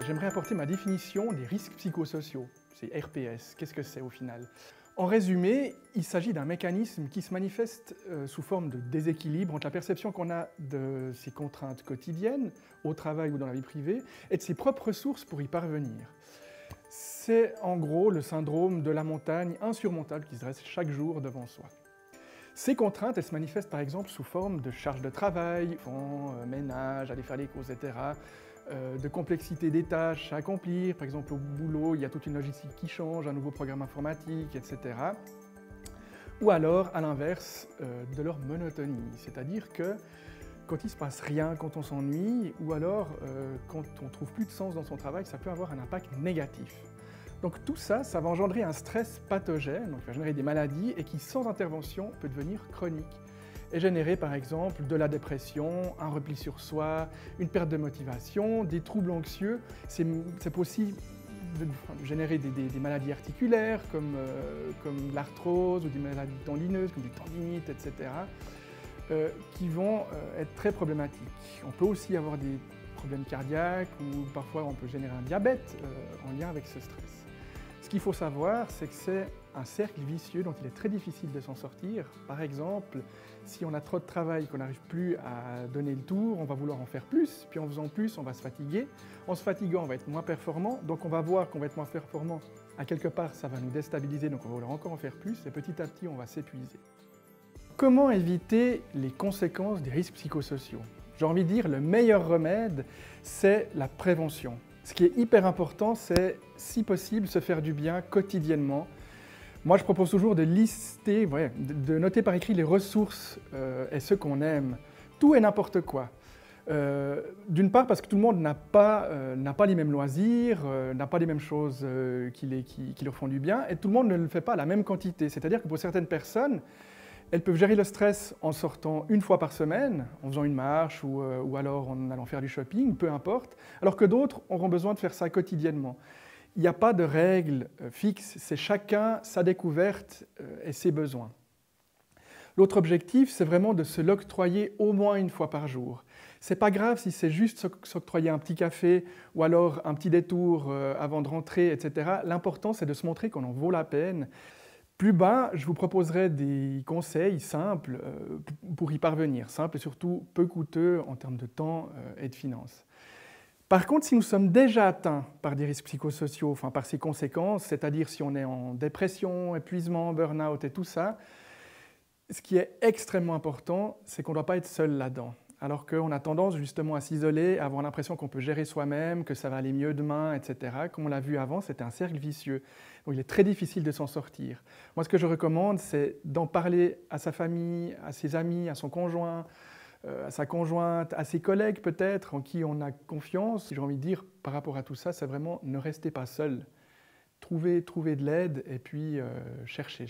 J'aimerais apporter ma définition des risques psychosociaux, c'est RPS. Qu'est-ce que c'est au final? En résumé, il s'agit d'un mécanisme qui se manifeste sous forme de déséquilibre entre la perception qu'on a de ses contraintes quotidiennes, au travail ou dans la vie privée, et de ses propres ressources pour y parvenir. C'est en gros le syndrome de la montagne insurmontable qui se dresse chaque jour devant soi. Ces contraintes, elles se manifestent par exemple sous forme de charge de travail, ménage, aller faire les courses, etc., de complexité des tâches à accomplir. Par exemple, au boulot, il y a toute une logistique qui change, un nouveau programme informatique, etc. Ou alors, à l'inverse, de leur monotonie, c'est-à-dire que quand il ne se passe rien, quand on s'ennuie, ou alors quand on ne trouve plus de sens dans son travail, ça peut avoir un impact négatif. Donc tout ça, ça va engendrer un stress pathogène, donc va générer des maladies et qui, sans intervention, peut devenir chronique et générer par exemple de la dépression, un repli sur soi, une perte de motivation, des troubles anxieux. C'est possible de générer des maladies articulaires comme l'arthrose ou des maladies tendineuses comme des tendinites, etc. Qui vont être très problématiques. On peut aussi avoir des problèmes cardiaques ou parfois on peut générer un diabète en lien avec ce stress. Ce qu'il faut savoir, c'est que c'est un cercle vicieux dont il est très difficile de s'en sortir. Par exemple, si on a trop de travail, qu'on n'arrive plus à donner le tour, on va vouloir en faire plus, puis en faisant plus, on va se fatiguer. En se fatiguant, on va être moins performant, donc on va voir qu'on va être moins performant. À quelque part, ça va nous déstabiliser, donc on va vouloir encore en faire plus, et petit à petit, on va s'épuiser. Comment éviter les conséquences des risques psychosociaux? J'ai envie de dire, le meilleur remède, c'est la prévention. Ce qui est hyper important, c'est, si possible, se faire du bien quotidiennement. Moi, je propose toujours de lister, de noter par écrit les ressources et ce qu'on aime. Tout et n'importe quoi. D'une part, parce que tout le monde n'a pas les mêmes loisirs, n'a pas les mêmes choses qui leur font du bien, et tout le monde ne le fait pas à la même quantité. C'est-à-dire que pour certaines personnes, elles peuvent gérer le stress en sortant une fois par semaine, en faisant une marche ou alors en allant faire du shopping, peu importe, alors que d'autres auront besoin de faire ça quotidiennement. Il n'y a pas de règle fixe, c'est chacun sa découverte et ses besoins. L'autre objectif, c'est vraiment de se l'octroyer au moins une fois par jour. C'est pas grave si c'est juste s'octroyer un petit café ou alors un petit détour avant de rentrer, etc. L'important, c'est de se montrer qu'on en vaut la peine. Plus bas, je vous proposerai des conseils simples pour y parvenir, simples et surtout peu coûteux en termes de temps et de finances. Par contre, si nous sommes déjà atteints par des risques psychosociaux, enfin par ces conséquences, c'est-à-dire si on est en dépression, épuisement, burn-out et tout ça, ce qui est extrêmement important, c'est qu'on ne doit pas être seul là-dedans. Alors qu'on a tendance justement à s'isoler, à avoir l'impression qu'on peut gérer soi-même, que ça va aller mieux demain, etc. Comme on l'a vu avant, c'était un cercle vicieux. Donc il est très difficile de s'en sortir. Moi, ce que je recommande, c'est d'en parler à sa famille, à ses amis, à son conjoint, à sa conjointe, à ses collègues peut-être, en qui on a confiance. J'ai envie de dire, par rapport à tout ça, c'est vraiment ne restez pas seul. Trouvez de l'aide et puis cherchez.